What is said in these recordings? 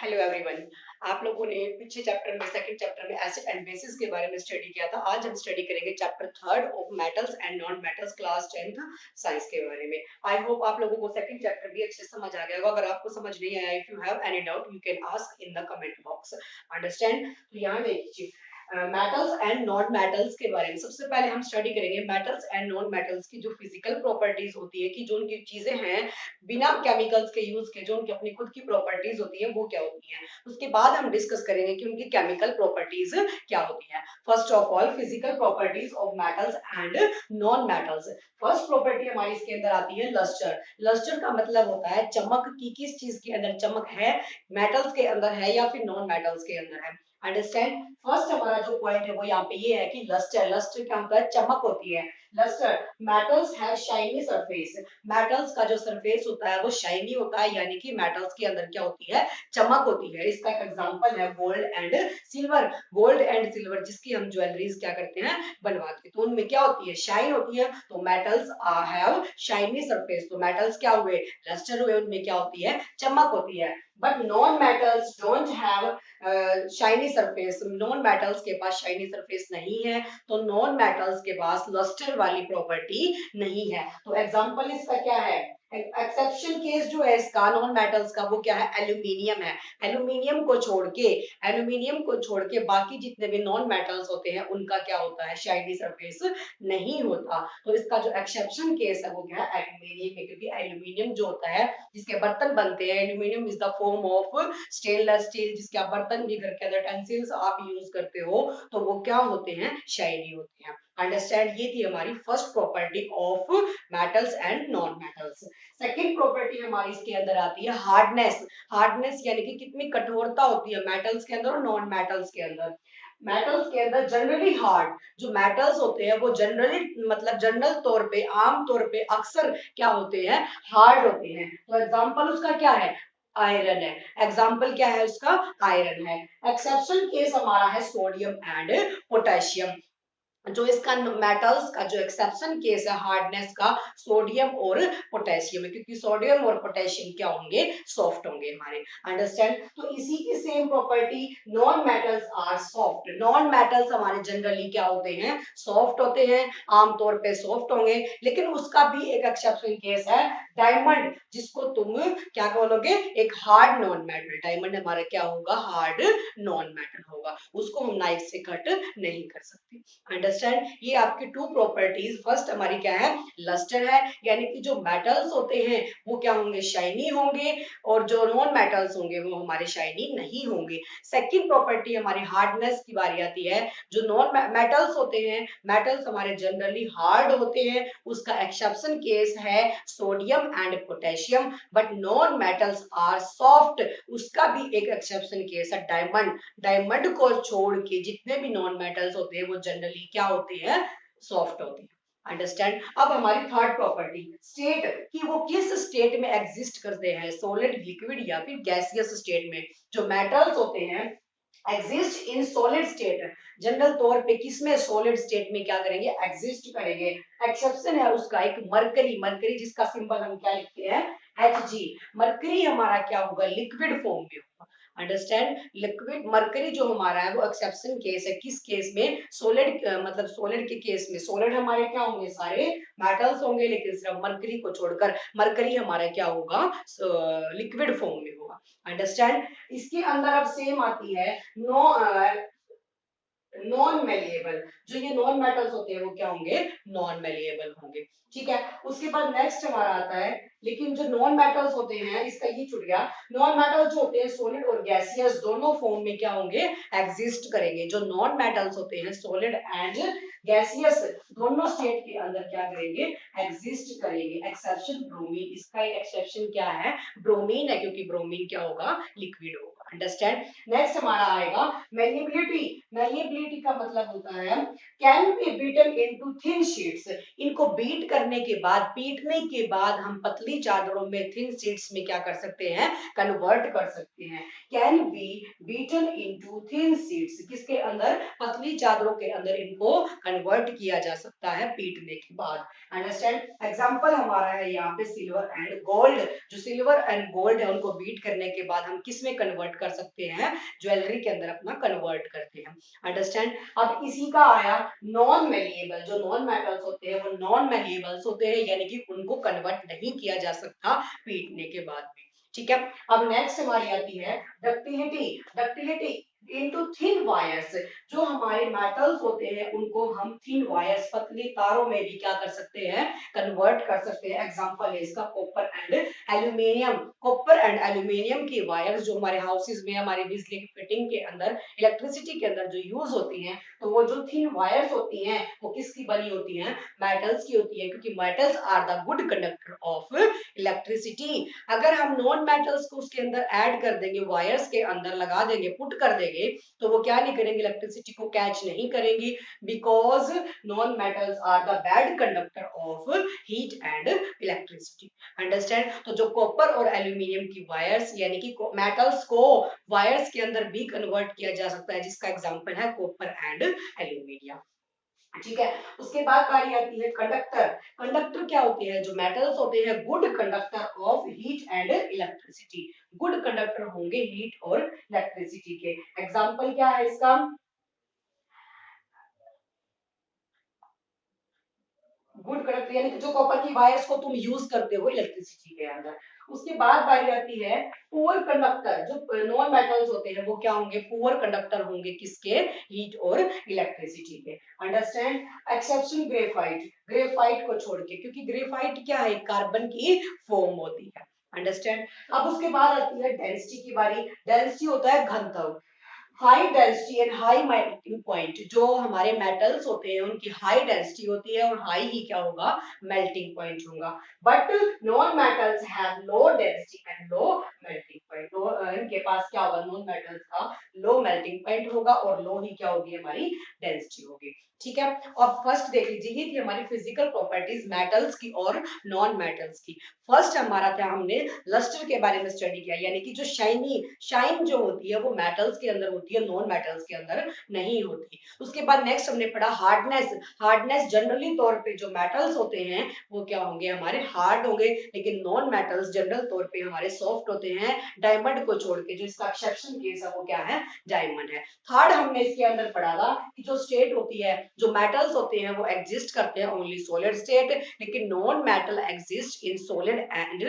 Hello everyone. आप लोगों ने पिछले चैप्टर में सेकंड चैप्टर में एसिड एंड बेसिस के बारे में स्टडी किया था। आज हम स्टडी करेंगे chapter third of metals and non metals class 10th science के बारे में। आई होप आप लोगों को सेकंड चैप्टर भी अच्छे से समझ आ गया होगा। अगर आपको समझ नहीं आया, if you have any doubt you can ask in the comment box. Understand? तो यहाँ देखिए मेटल्स एंड नॉन मेटल्स के बारे में सबसे पहले हम स्टडी करेंगे मेटल्स एंड नॉन मेटल्स की जो फिजिकल प्रॉपर्टीज होती है कि जो उनकी चीजें हैं बिना केमिकल्स के यूज के, जो उनकी अपनी खुद की प्रॉपर्टीज होती है वो क्या होती है। उसके बाद हम डिस्कस करेंगे कि उनकी केमिकल प्रॉपर्टीज क्या होती है। First of all physical properties of metals and non metals. First property हमारी इसके अंदर आती है लस्टर। लस्टर का मतलब होता है चमक की, किस चीज के अंदर चमक है, मेटल्स के अंदर है या फिर नॉन मेटल्स के अंदर है। अंडरस्टैंड? फर्स्ट हमारा जो पॉइंट है वो यहाँ पे ये है कि लस्टर, लस्टर क्या होता है, चमक होती है। Lustre, metals have shiny surface. Metals का जो सरफेस होता है वो शाइनी होता है, यानी कि मेटल्स के अंदर क्या होती है, चमक होती है। इसका एक एग्जांपल है gold and silver. Gold and silver जिसकी हम ज्वेलरीज क्या करते हैं, बनवाते हैं, तो उनमें क्या होती है, शाइन होती है। तो मेटल्स हैव शाइनी सरफेस, तो मेटल्स क्या हुए, लस्टर हुए, उनमें क्या होती है, चमक होती है। But non metals don't have shiny surface. Non metals के पास शाइनी सरफेस नहीं है, तो नॉन मेटल्स के पास लस्टर वाली प्रॉपर्टी नहीं है। तो एग्जांपल इसका क्या है, एक्सेप्शन केस जो है इसका नॉन मेटल्स का वो क्या है, एल्यूमिनियम है। एल्यूमिनियम को छोड़ के, एल्यूमिनियम को छोड़ के बाकी जितने भी नॉन मेटल्स होते हैं उनका क्या होता है, शाइनी सरफेस नहीं होता। तो इसका जो एक्सेप्शन केस है वो क्या है, एल्यूमिनियम है, क्योंकि एल्यूमिनियम जो होता है जिसके बर्तन बनते हैं, aluminium is the form of stainless steel, जिसके आप बर्तन भी घर के अंदर टेंसिल्स आप यूज करते हो, तो वो क्या होते हैं, शाइनी होते हैं। अंडरस्टैंड? ये थी हमारी first property of metals and non metals. Second property हमारी इसके अंदर आती है हार्डनेस। हार्डनेस यानी कि कितनी कठोरता होती है मेटल्स के अंदर और नॉन मेटल्स के अंदर। मेटल्स के अंदर जनरली हार्ड, जो मेटल्स होते हैं वो जनरली मतलब जनरल तौर पे, आम तौर पे अक्सर क्या होते हैं, हार्ड होते हैं। तो एग्जांपल उसका क्या है, आयरन है। एग्जाम्पल क्या है उसका, आयरन है। एक्सेप्शन केस हमारा है सोडियम एंड पोटेशियम। जो इसका मेटल्स का जो एक्सेप्शन केस है हार्डनेस का, सोडियम और पोटेशियम है, क्योंकि सोडियम और पोटेशियम क्या होंगे, सॉफ्ट होंगे हमारे। अंडरस्टैंड? तो इसी की same property, non metals are soft. Non metals हमारे जनरली क्या होते हैं, सॉफ्ट होते हैं, आमतौर पे सॉफ्ट होंगे, लेकिन उसका भी एक एक्सेप्शन केस है, डायमंड, जिसको तुम क्या बोलोगे, एक हार्ड नॉन मेटल। डायमंड हमारा क्या होगा, हार्ड नॉन मेटल होगा, उसको हम नाइफ से कट नहीं कर सकते। अंडरस्टैंड? ये आपकी टू प्रॉपर्टीज। फर्स्ट हमारी क्या है, लस्टर है, यानी कि जो मेटल्स होते हैं वो क्या होंगे, शाइनी होंगे, और जो नॉन मेटल्स होंगे वो हमारे शाइनी नहीं होंगे। सेकंड प्रॉपर्टी हमारी हार्डनेस की बारी आती है। जो नॉन मेटल्स होते हैं, मेटल्स हमारे जनरली हार्ड होते हैं, उसका एक्सेप्शन केस है sodium and potassium. But non metals are soft, उसका भी एक एक्सेप्शन केस है डायमंड। डायमंड को छोड़ के जितने भी नॉन मेटल्स होते हैं वो जनरली क्या होते हैं, सॉफ्ट होते हैं। अंडरस्टैंड? अब हमारी थर्ड प्रॉपर्टी, स्टेट, कि वो किस स्टेट में एग्जिस्ट करते हैं, सॉलिड, लिक्विड या फिर गैसियस स्टेट में। जो मेटल्स होते हैं exist in solid state, general तौर पे किसमें, सॉलिड स्टेट में क्या करेंगे, एग्जिस्ट करेंगे। एक्सेप्शन है उसका एक मरकरी। मरकरी जिसका सिंबल हम क्या लिखते हैं, Hg। मरकरी हमारा क्या होगा, लिक्विड फॉर्म में होगा। अंडरस्टैंड? लिक्विड मरकरी जो हमारा है वो एक्सेप्शन केस है, किस केस में, सॉलिड, मतलब सॉलिड के केस में। सॉलिड हमारे क्या होंगे, सारे मेटल्स होंगे, लेकिन सिर्फ मरकरी को छोड़कर मरकरी हमारा क्या होगा, लिक्विड फॉर्म में होगा। अंडरस्टैंड? इसके अंदर अब सेम आती है नो नॉन मेलिएबल। जो ये नॉन मेटल्स होते हैं वो क्या होंगे, नॉन मेलिएबल होंगे। ठीक है? उसके बाद नेक्स्ट हमारा आता है, लेकिन जो नॉन मेटल्स होते हैं, इसका ये छूट गया, नॉन मेटल्स जो होते हैं सॉलिड और गैसियस दोनों फॉर्म में क्या होंगे, एग्जिस्ट करेंगे। जो नॉन मेटल्स होते हैं सॉलिड एंड गैसियस दोनों स्टेट के अंदर क्या करेंगे, एग्जिस्ट करेंगे। एक्सेप्शन ब्रोमीन, इसका एक एक्सेप्शन क्या है, ब्रोमीन है, क्योंकि ब्रोमीन क्या होगा, लिक्विड होगा। अंडरस्टैंड? नेक्स्ट हमारा आएगा मैल्येबिलिटी। मैल्येबिलिटी का मतलब होता है can be beaten into thin sheets. इनको बीट करने के बाद, पीटने के बाद हम पतली चादरों में, थिन शीट्स में क्या कर सकते हैं, कन्वर्ट कर सकते हैं। Can be beaten into thin sheets, किसके अंदर, पतली चादरों के अंदर इनको कन्वर्ट किया जा सकता है पीटने के बाद। अंडरस्टैंड? एग्जांपल हमारा है यहाँ पे सिल्वर एंड गोल्ड। जो सिल्वर एंड गोल्ड है उनको बीट करने के बाद हम किस में कन्वर्ट कन्वर्ट कर सकते हैं, ज्वेलरी के अंदर अपना कन्वर्ट करते हैं। अंडरस्टैंड। अब इसी का आया नॉन मैलिएबल। जो नॉन मेटल्स होते हैं वो नॉन मैलिएबल्स होते हैं, यानी कि उनको कन्वर्ट नहीं किया जा सकता पीटने के बाद भी। ठीक है। अब नेक्स्ट हमारी आती है ductility. Ductility into thin wires. जो हमारे मेटल्स होते हैं उनको हम थिन वायर्स, पतली तारों में भी क्या कर सकते हैं, कन्वर्ट कर सकते हैं। एग्जांपल है इसका copper and aluminium. Copper and aluminium की वायर्स जो हमारे हाउसेज में, हमारे बिजली की फिटिंग के अंदर, इलेक्ट्रिसिटी के अंदर जो यूज होती हैं, तो वो जो थिन वायर्स होती हैं वो किसकी बनी होती हैं, मेटल्स की होती है, क्योंकि metals are the good conductor of electricity. अगर हम नॉन मेटल्स को उसके अंदर ऐड कर देंगे, वायर्स के अंदर लगा देंगे, पुट कर देंगे, तो वो क्या नहीं करेंगे, इलेक्ट्रिसिटी को कैच नहीं करेंगी, because non metals are the bad conductor of heat and electricity. Understand. तो जो कॉपर और एल्यूमिनियम की वायर्स, यानी कि मेटल्स को वायर्स के अंदर भी कन्वर्ट किया जा सकता है, जिसका एग्जांपल है कॉपर एंड एल्यूमिनियम। ठीक है। उसके बाद बारी आती है कंडक्टर। कंडक्टर क्या होते हैं, जो मेटल्स होते हैं good conductor of heat and electricity. Good conductor होंगे हीट और इलेक्ट्रिसिटी के। एग्जांपल क्या है इसका, गुड कंडक्टर यानी कि जो कॉपर की वायर्स को तुम यूज करते हो इलेक्ट्रिसिटी के अंदर। उसके बाद बारी आती है पुअर कंडक्टर। जो नॉन मेटल्स होते हैं वो क्या होंगे, पुअर कंडक्टर होंगे, किसके, हीट और इलेक्ट्रिसिटी के। अंडरस्टैंड। Exception graphite. ग्रेफाइट को छोड़ के, क्योंकि ग्रेफाइट क्या है, कार्बन की फॉर्म होती है। अंडरस्टैंड। अब उसके बाद आती है डेंसिटी की बारी। डेंसिटी होता है घनत्व। High density and high melting point. जो हमारे मेटल्स होते हैं उनकी हाई डेंसिटी होती है और हाई ही क्या होगा, मेल्टिंग पॉइंट होगा। But non metals have low density and low melting point. तो इनके पास क्या होगा, नॉन मेटल्स का लो मेल्टिंग पॉइंट होगा और लो ही क्या होगी, हमारी डेंसिटी होगी। ठीक है। और फर्स्ट देख लीजिए, ये थी हमारी फिजिकल प्रॉपर्टीज मेटल्स की और नॉन मेटल्स की। फर्स्ट हमारा था, हमने लस्टर के बारे में स्टडी किया, यानी कि जो शाइन जो होती है वो मेटल्स के अंदर होती है, नॉन मेटल्स के अंदर नहीं होती। उसके बाद नेक्स्ट हमने पढ़ा हार्डनेस। हार्डनेस जनरली तौर पे जो मेटल्स होते हैं वो क्या होंगे, हमारे हार्ड होंगे, लेकिन नॉन मेटल्स जनरल तौर पे हमारे सॉफ्ट होते हैं, डायमंड को छोड़ के। जो इसका एक्सेप्शन केस है वो क्या है, डायमंड है। थर्ड हमने इसके अंदर पढ़ा था कि जो स्टेट होती है, जो मेटल्स होते हैं वो एग्जिस्ट करते हैं ओनली सॉलिड स्टेट, लेकिन non metal exist in solid and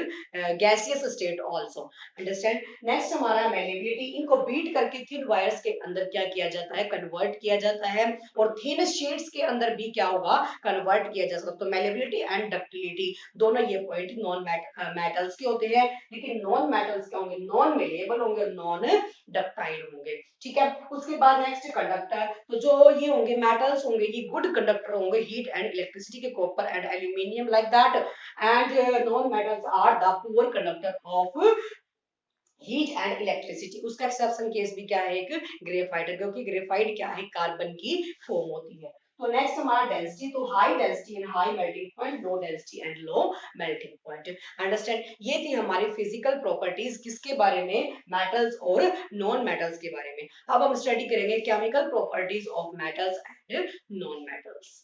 gaseous state also. Understand. Next हमारा मैलिबिलिटी। इनको बीट करके थिन वायर्स के अंदर क्या किया जाता है, कन्वर्ट किया जाता है, और थिन शीट्स के अंदर भी क्या होगा, कन्वर्ट किया जा सकता है। तो मैलिबिलिटी एंड डक्टिलिटी दोनों ये पॉइंट नॉन मेटल्स के होते हैं, लेकिन नॉन मेटल्स क्या होंगे, नॉन मेलेबल होंगे, नॉन डक्टाइल होंगे। ठीक है। उसके बाद नेक्स्ट कंडक्टर। तो जो ये होंगे मेटल्स होंगे, ये गुड कंडक्टर होंगे हीट एंड इलेक्ट्रिसिटी के, copper and aluminium like that. And non metals are the poor conductor of heat and electricity. उसका एक्सेप्शन केस भी क्या है, एक ग्रेफाइट, क्योंकि ग्रेफाइट क्या है, कार्बन की फॉर्म होती है। तो नेक्स्ट हमारा डेंसिटी। तो high density and high melting point, low density and low melting point. Understand. ये थी हमारी फिजिकल प्रॉपर्टीज, किसके बारे में, मेटल्स और नॉन मेटल्स के बारे में। अब हम स्टडी करेंगे chemical properties of metals and non metals.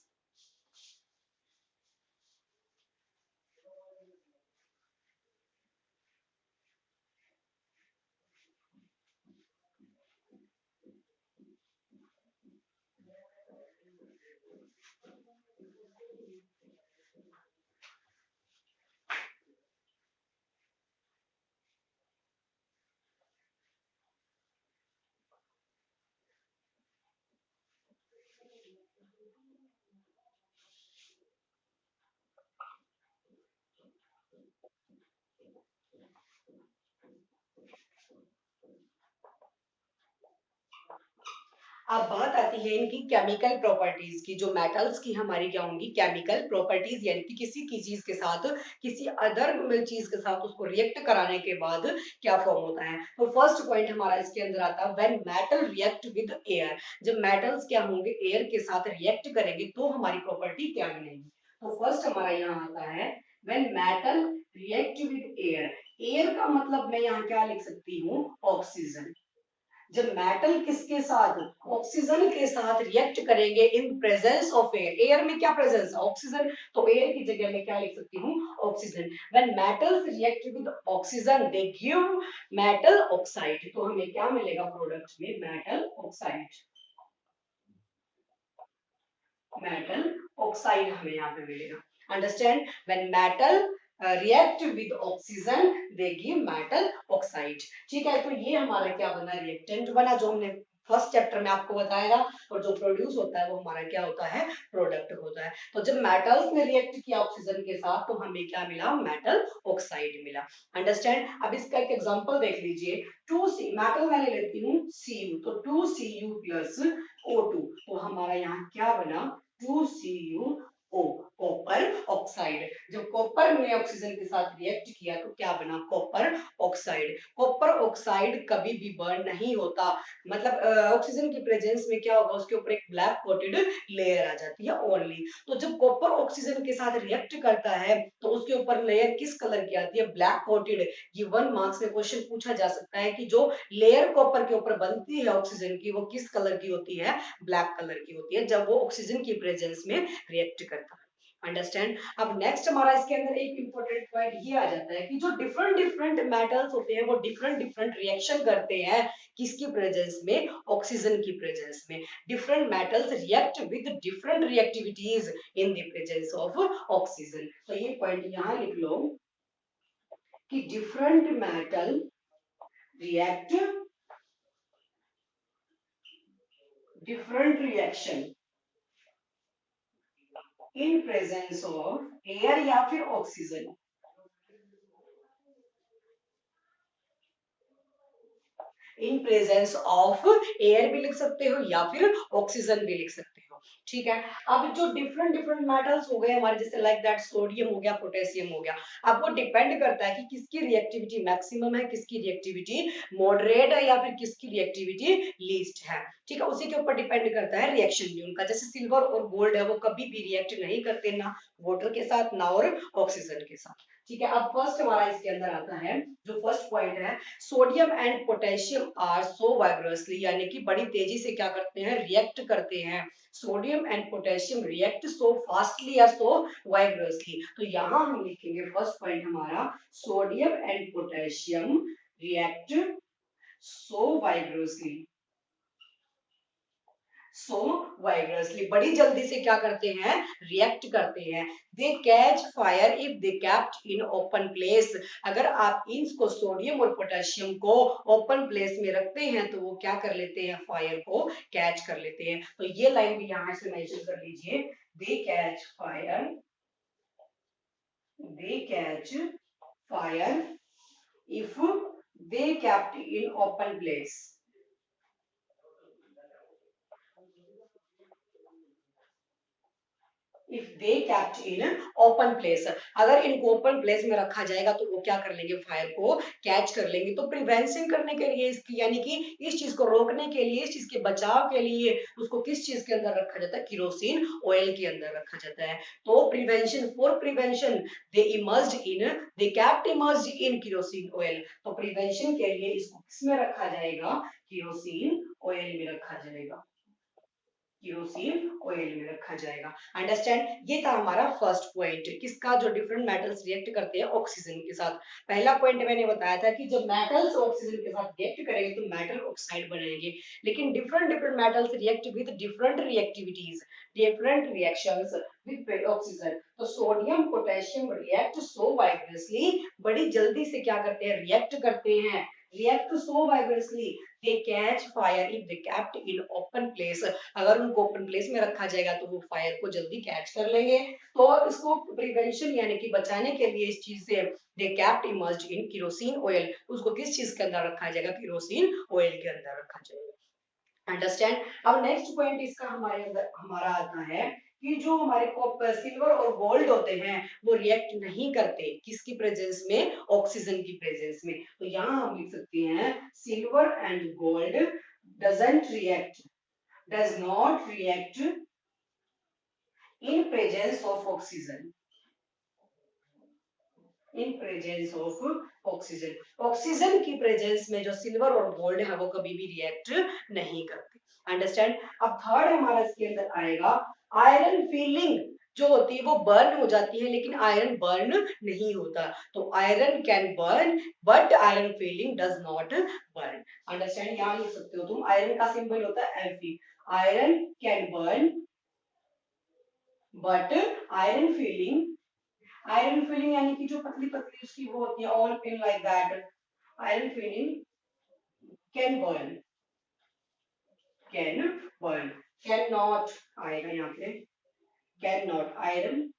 अब बात आती है इनकी केमिकल प्रॉपर्टीज की। जो मेटल्स की हमारी क्या होंगी, केमिकल प्रॉपर्टीज, यानी कि किसी की चीज के साथ, किसी अदर चीज के साथ उसको रिएक्ट कराने के बाद क्या फॉर्म होता है। तो फर्स्ट पॉइंट हमारा इसके अंदर आता है when metal react with air. जब मेटल्स क्या होंगे, एयर के साथ रिएक्ट करेंगे तो हमारी प्रॉपर्टी क्या बनेगी। तो फर्स्ट हमारा यहाँ आता है when metal react with air. Air का मतलब मैं यहाँ क्या लिख सकती हूँ, ऑक्सीजन। जब मेटल किसके साथ, ऑक्सीजन के साथ रिएक्ट करेंगे in presence of air, air में क्या प्रेजेंस है, ऑक्सीजन, तो एयर की जगह में क्या लिख सकती हूँ, oxygen. When metals react with oxygen they give metal oxide, तो हमें क्या मिलेगा प्रोडक्ट में, मेटल ऑक्साइड, मेटल ऑक्साइड हमें यहाँ पे मिलेगा। Understand, when metal react with oxygen they give metal oxide. ठीक है, तो ये हमारा क्या बना, रिएक्टेंट बना, जो हमने फर्स्ट चैप्टर में आपको बताया, और जो प्रोड्यूस होता है वो हमारा क्या होता है, प्रोडक्ट होता है। तो जब मेटल्स ने रिएक्ट किया ऑक्सीजन के साथ तो हमें क्या मिला, मेटल ऑक्साइड मिला। अंडरस्टैंड, अब इसका एक एग्जांपल देख लीजिए, 2C मेटल मैंने लेती हूँ Cu, तो 2Cu प्लस O2, तो हमारा यहाँ क्या बना, 2CuO, कॉपर ऑक्साइड। जब कॉपर ने ऑक्सीजन के साथ रिएक्ट किया तो क्या बना, कॉपर ऑक्साइड। कॉपर ऑक्साइड कभी भी बर्न नहीं होता, मतलब ऑक्सीजन की प्रेजेंस में क्या होगा, उसके ऊपर एक ब्लैक कोटेड लेयर आ जाती है ओनली। तो जब कॉपर ऑक्सीजन के साथ रिएक्ट करता है तो उसके ऊपर लेयर किस कलर की आती है, ब्लैक कोटेड। ये 1 मार्क्स में क्वेश्चन पूछा जा सकता है कि जो लेयर कॉपर के ऊपर बनती है ऑक्सीजन की, वो किस कलर की होती है, ब्लैक कलर की होती है, जब वो ऑक्सीजन की प्रेजेंस में रिएक्ट करता है। अंडरस्टैंड, अब नेक्स्ट हमारा इसके अंदर एक इंपॉर्टेंट पॉइंट ये आ जाता है कि जो डिफरेंट डिफरेंट मेटल्स होते हैं वो डिफरेंट डिफरेंट रिएक्शन करते हैं किसकी प्रेजेंस में, ऑक्सीजन की प्रेजेंस में। Different metals react with different reactivities in the presence of oxygen. तो ये पॉइंट यहाँ लिख लो कि different metal react, different reaction in presence of air या फिर oxygen, in presence of air भी लिख सकते हो या फिर ऑक्सीजन भी लिख सकते हो। ठीक है, अब जो डिफरेंट डिफरेंट मेटल्स हो गए हमारे, जैसे लाइक दैट सोडियम हो गया, पोटेशियम हो गया, अब वो डिपेंड करता है कि किसकी रिएक्टिविटी मैक्सिमम है, किसकी रिएक्टिविटी मॉडरेट है, या फिर किसकी रिएक्टिविटी लीस्ट है। ठीक है, उसी के ऊपर डिपेंड करता है रिएक्शन भी उनका। जैसे सिल्वर और गोल्ड है वो कभी भी रिएक्ट नहीं करते, ना वाटर के साथ ना और ऑक्सीजन के साथ। ठीक है, अब फर्स्ट हमारा इसके अंदर आता है, जो फर्स्ट पॉइंट है, sodium and potassium are so vigorously, यानी कि बड़ी तेजी से क्या करते हैं, रिएक्ट करते हैं। Sodium and potassium react so fastly या सो वाइब्रसली, तो यहाँ हम लिखेंगे फर्स्ट पॉइंट हमारा, sodium and potassium react so vigorously, so vigorously, बड़ी जल्दी से क्या करते हैं, रिएक्ट करते हैं। They catch fire if they kept in open place, अगर आप इसको सोडियम और पोटेशियम को ओपन प्लेस में रखते हैं तो वो क्या कर लेते हैं, फायर को कैच कर लेते हैं। तो ये लाइन भी यहां से मेंशन कर लीजिए, they catch fire, they catch fire if they kept in open place, if they kept in open place, अगर इनको ओपन प्लेस में रखा जाएगा तो वो क्या कर लेंगे, फायर को कैच कर लेंगे। तो प्रिवेंशन करने के लिए इसकी, यानी कि इस चीज को रोकने के लिए, इस चीज के बचाव के लिए उसको किस चीज के अंदर रखा जाता है, किरोसिन ऑयल के अंदर रखा जाता है। तो prevention, for prevention they emerged in, they kept emerged in kerosene oil, तो प्रिवेंशन के लिए इसको किसमें रखा जाएगा, किरोसिन ऑयल में रखा जाएगा, केरोसिन ऑयल में रखा जाएगा। अंडरस्टैंड, ये था हमारा फर्स्ट पॉइंट, किसका, जो डिफरेंट मेटल्स रिएक्ट करते हैं ऑक्सीजन के साथ। पहला पॉइंट मैंने बताया था कि जब मेटल्स ऑक्सीजन के साथ रिएक्ट करेंगे तो मेटल ऑक्साइड बनाएंगे, लेकिन different different metals react with different reactivities, different reactions with oxygen. तो sodium potassium react so vigorously, बड़ी जल्दी से क्या करते हैं, रिएक्ट करते हैं, react so vigorously, they catch fire if they kept in open place, अगर उनको ओपन प्लेस में रखा जाएगा तो वो फायर को जल्दी कैच कर लेंगे। तो इसको प्रिवेंशन यानी कि बचाने के लिए इस चीज से, दे कैप्ट इमर्ज्ड इन केरोसिन ऑयल, उसको किस चीज के अंदर रखा जाएगा, केरोसिन ऑयल के अंदर रखा जाएगा। अंडरस्टैंड, अब नेक्स्ट पॉइंट इसका हमारे अंदर हमारा आता है कि जो हमारे कॉपर, सिल्वर और गोल्ड होते हैं वो रिएक्ट नहीं करते किसकी प्रेजेंस में, ऑक्सीजन की प्रेजेंस में। तो यहाँ हम लिख सकते हैं, silver and gold doesn't react, does not react in presence of oxygen, in presence of oxygen. Oxygen की प्रेजेंस में जो सिल्वर और गोल्ड है वो कभी भी रिएक्ट नहीं करते। अंडरस्टैंड। अब थर्ड हमारा इसके अंदर आएगा आयरन फीलिंग जो होती है वो बर्न हो जाती है लेकिन आयरन बर्न नहीं होता। तो iron can burn but iron feeling does not burn. Understand. यहाँ लिख सकते हो तुम, आयरन का सिंबल होता है Fe। Iron can burn but iron feeling यानी कि जो पतली पतली उसकी वो होती है all pin like that. Iron feeling can burn, can burn, can not आएगा यहाँ पे, can not, iron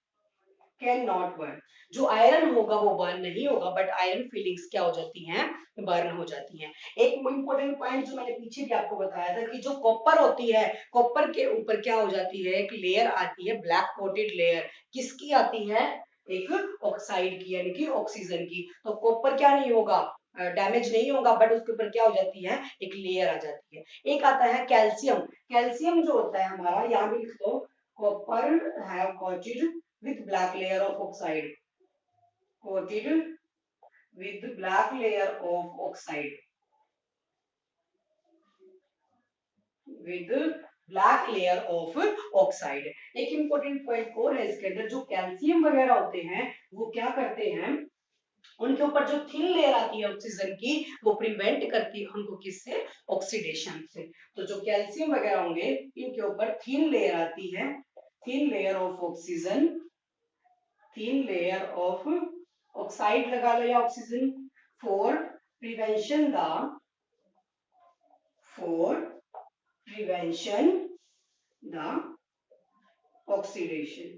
can not burn. जो आयरन होगा वो बर्न नहीं होगा बट आयरन फीलिंग्स क्या हो जाती हैं, बर्न हो जाती हैं। एक इंपॉर्टेंट पॉइंट जो मैंने पीछे भी आपको बताया था कि जो कॉपर होती है, कॉपर के ऊपर क्या हो जाती है, एक लेयर आती है ब्लैक कोटेड लेयर। किसकी आती है, एक ऑक्साइड की यानी कि ऑक्सीजन की। तो कॉपर क्या नहीं होगा, डैमेज नहीं होगा बट उसके ऊपर क्या हो जाती है, एक लेयर आ जाती है। एक आता है कैल्शियम। कैल्शियम जो होता है हमारा, यहाँ भी लिख दो, copper have coated with black layer of oxide, coated with black layer of oxide, with black layer of oxide। एक इंपॉर्टेंट पॉइंट और है इसके अंदर, जो कैल्शियम वगैरह होते हैं वो क्या करते हैं, उनके ऊपर जो थिन लेयर आती है ऑक्सीजन की वो प्रिवेंट करती है उनको किससे, ऑक्सीडेशन से। तो जो कैल्शियम वगैरह होंगे इनके ऊपर थिन लेयर आती है, thin layer of oxygen, thin layer of oxide लगा लो या oxygen, for prevention the, for prevention the oxidation,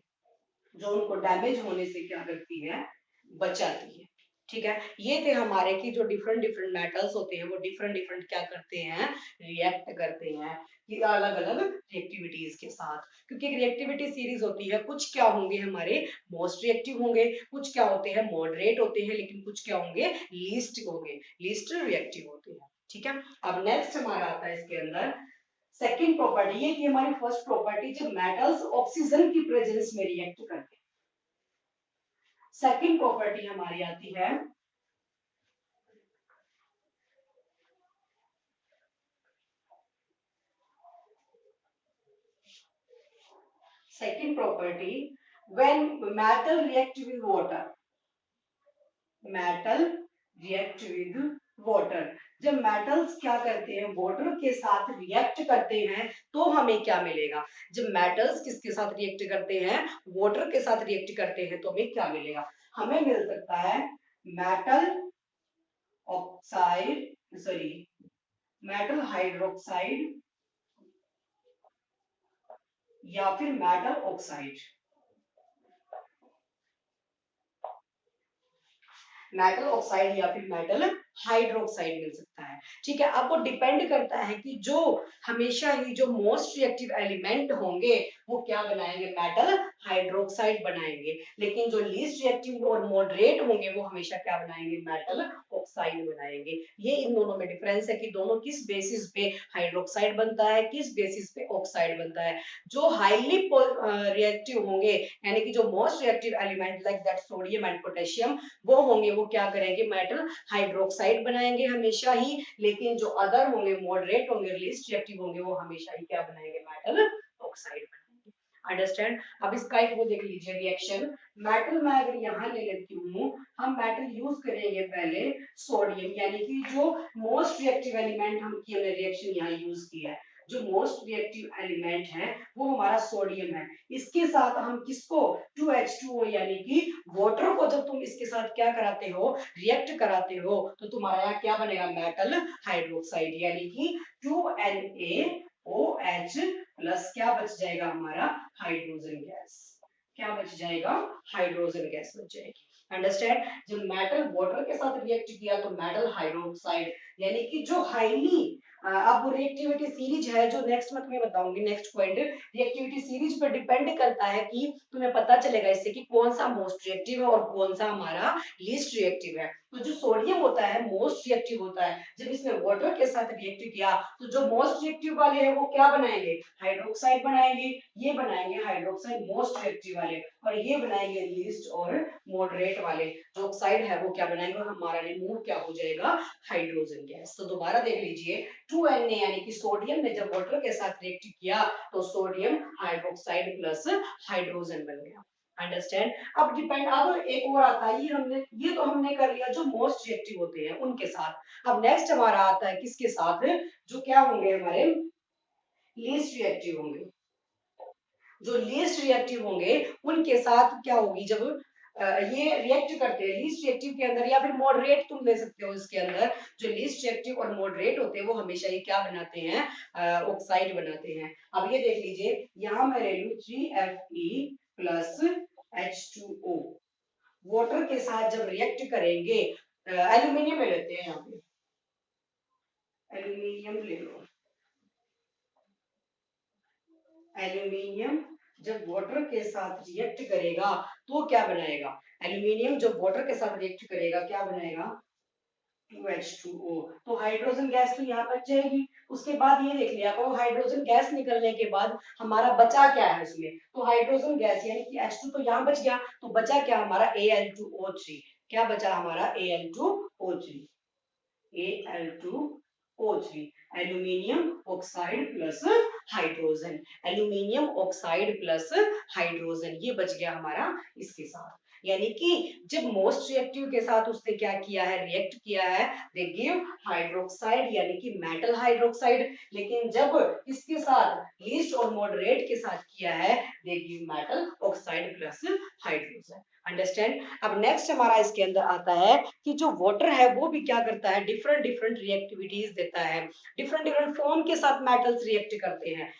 जो उनको डैमेज होने से क्या करती है, बचाती है। ठीक है, ये थे हमारे की जो डिफरेंट डिफरेंट मेटल्स होते हैं वो डिफरेंट डिफरेंट क्या करते हैं, रिएक्ट करते हैं कि अलग अलग रिएक्टिविटीज के साथ। क्योंकि एक रिएक्टिविटी सीरीज होती है, कुछ क्या होंगे हमारे मोस्ट रिएक्टिव होंगे, कुछ क्या होते हैं मॉडरेट होते हैं, लेकिन कुछ क्या होंगे होंगे, लीस्ट रिएक्टिव होते हैं। ठीक है, अब नेक्स्ट हमारा आता है इसके अंदर सेकंड प्रॉपर्टी, ये कि हमारी फर्स्ट प्रॉपर्टी जब मेटल्स ऑक्सीजन की प्रेजेंस में रिएक्ट करते हैं। सेकंड प्रॉपर्टी हमारी आती है second property, when metal react with water, metal react with water, जब मेटल्स क्या करते हैं, वाटर के साथ रिएक्ट करते हैं तो हमें क्या मिलेगा, जब मेटल्स किसके साथ रिएक्ट करते हैं, वाटर के साथ रिएक्ट करते हैं तो हमें क्या मिलेगा, हमें मिल सकता है metal oxide, sorry metal hydroxide या फिर मेटल ऑक्साइड, मेटल ऑक्साइड या फिर मेटल हाइड्रोक्साइड मिल सकता है। ठीक है, अब वो डिपेंड करता है कि जो हमेशा ही जो मोस्ट रिएक्टिव एलिमेंट होंगे वो क्या बनाएंगे, मेटल हाइड्रोक्साइड बनाएंगे, लेकिन जो लीस्ट रिएक्टिव और मॉडरेट होंगे वो हमेशा क्या बनाएंगे, मेटल ऑक्साइड बनाएंगे। ये इन दोनों में डिफरेंस है कि दोनों किस बेसिस पे हाइड्रोक्साइड बनता है, किस बेसिस पे ऑक्साइड बनता है। जो हाईली रिएक्टिव होंगे यानी कि जो most reactive element like that sodium and potassium, वो होंगे वो क्या करेंगे, मेटल हाइड्रोक्साइड बनाएंगे हमेशा ही, लेकिन जो अदर होंगे मॉडरेट होंगे लीस्ट रिएक्टिव होंगे वो हमेशा ही क्या बनाएंगे, मेटल ऑक्साइड बनाएंगे। अंडरस्टैंड। अब इसका एक वो देख लीजिए रिएक्शन, मेटल मैं अगर यहाँ ले लेती हूँ, हम मेटल यूज करेंगे पहले सोडियम, यानी कि जो मोस्ट रिएक्टिव एलिमेंट हमने रिएक्शन यहाँ यूज किया है, जो मोस्ट रिएक्टिव एलिमेंट है वो हमारा सोडियम है। इसके साथ हम किसको, 2H2O यानी कि वाटर को जब तुम इसके साथ क्या कराते हो, रिएक्ट कराते हो, तो तुम्हारा यहाँ क्या बनेगा, मेटल हाइड्रोक्साइड, यानी कि 2NaOH प्लस क्या बच जाएगा हमारा, हाइड्रोजन गैस, क्या बच जाएगा, हाइड्रोजन गैस बच जाएगी। अंडरस्टैंड। जब मेटल वाटर के साथ रिएक्ट किया तो मेटल हाइड्रोक्साइड, यानी कि जो हाईली, अब रिएक्टिविटी सीरीज है जो नेक्स्ट मैं तुम्हें बताऊंगी, नेक्स्ट पॉइंट रिएक्टिविटी सीरीज पर डिपेंड करता है कि तुम्हें पता चलेगा इससे कि कौन सा मोस्ट रिएक्टिव है और कौन सा हमारा लीस्ट रिएक्टिव है। तो जो सोडियम होता है मोस्ट रिएक्टिव होता है। जब इसने वाटर के साथ रिएक्ट किया तो जो मोस्ट रिएक्टिव वाले हैं वो क्या बनाएंगे, हाइड्रोक्साइड बनाएंगे। ये बनाएंगे हाइड्रोक्साइड मोस्ट रिएक्टिव वाले, और ये बनाएंगे लीस्ट और मॉडरेट वाले। जो ऑक्साइड है वो क्या बनाएंगे, हमारा रिमूव क्या हो जाएगा, हाइड्रोजन गैस। तो दोबारा देख लीजिए 2Na यानी कि सोडियम ने जब वाटर के साथ रिएक्ट किया तो सोडियम हाइड्रोक्साइड प्लस हाइड्रोजन बन गया। अंडरस्टैंड। अब डिपेंड, अब एक और आता है, ये तो हमने कर लिया जो मोस्ट रिएक्टिव होते हैं उनके साथ। अब नेक्स्ट हमारा आता है किसके साथ, जो क्या होंगे हमारे लीस्ट रिएक्टिव होंगे। जो लीस्ट रिएक्टिव होंगे उनके साथ क्या होगी, जब ये रिएक्ट करते हैं लीस्ट रिएक्टिव के अंदर, या फिर मॉडरेट तुम ले सकते हो इसके अंदर। जो लीस्ट रिएक्टिव और मॉडरेट होते हैं वो हमेशा ये क्या बनाते हैं, ऑक्साइड बनाते हैं। अब ये देख लीजिए, यहाँ मैं ले लूं 3Fe प्लस H2O, वाटर के साथ जब रिएक्ट करेंगे, एल्यूमिनियम ले लेते हैं, यहाँ पे एल्यूमिनियम ले लो। एल्यूमिनियम जब वाटर के साथ रिएक्ट करेगा तो क्या बनाएगा, एल्यूमिनियम जब वाटर के साथ रिएक्ट करेगा क्या बनाएगा, 2H2O। तो हाइड्रोजन गैस तो यहाँ बच जाएगी। उसके बाद ये देख लिया करो, हाइड्रोजन गैस निकलने के बाद हमारा बचा क्या है उसमें, तो हाइड्रोजन गैस यानी कि H2 तो यहाँ बच गया, तो बचा क्या हमारा Al2O3। क्या बचा हमारा Al2O3, Al2O3, aluminium oxide plus hydrogen, aluminium oxide plus hydrogen, ये बच गया हमारा इसके साथ। यानी कि जब मोस्ट रिएक्टिव के साथ उसने क्या किया है, रिएक्ट किया है, दे गिव हाइड्रोक्साइड यानी कि मेटल हाइड्रोक्साइड। लेकिन जब इसके साथ लीस्ट और मॉडरेट के साथ किया है, they give metal oxide plus hydrogen. Understand. अब नेक्स्ट हमारा इसके अंदर आता है कि जो वाटर है वो भी क्या करता है, डिफरेंट डिफरेंट रिएक्टिविटीज देता है, डिफरेंट डिफरेंट फॉर्म के साथ मेटल्स रिएक्ट करते हैं।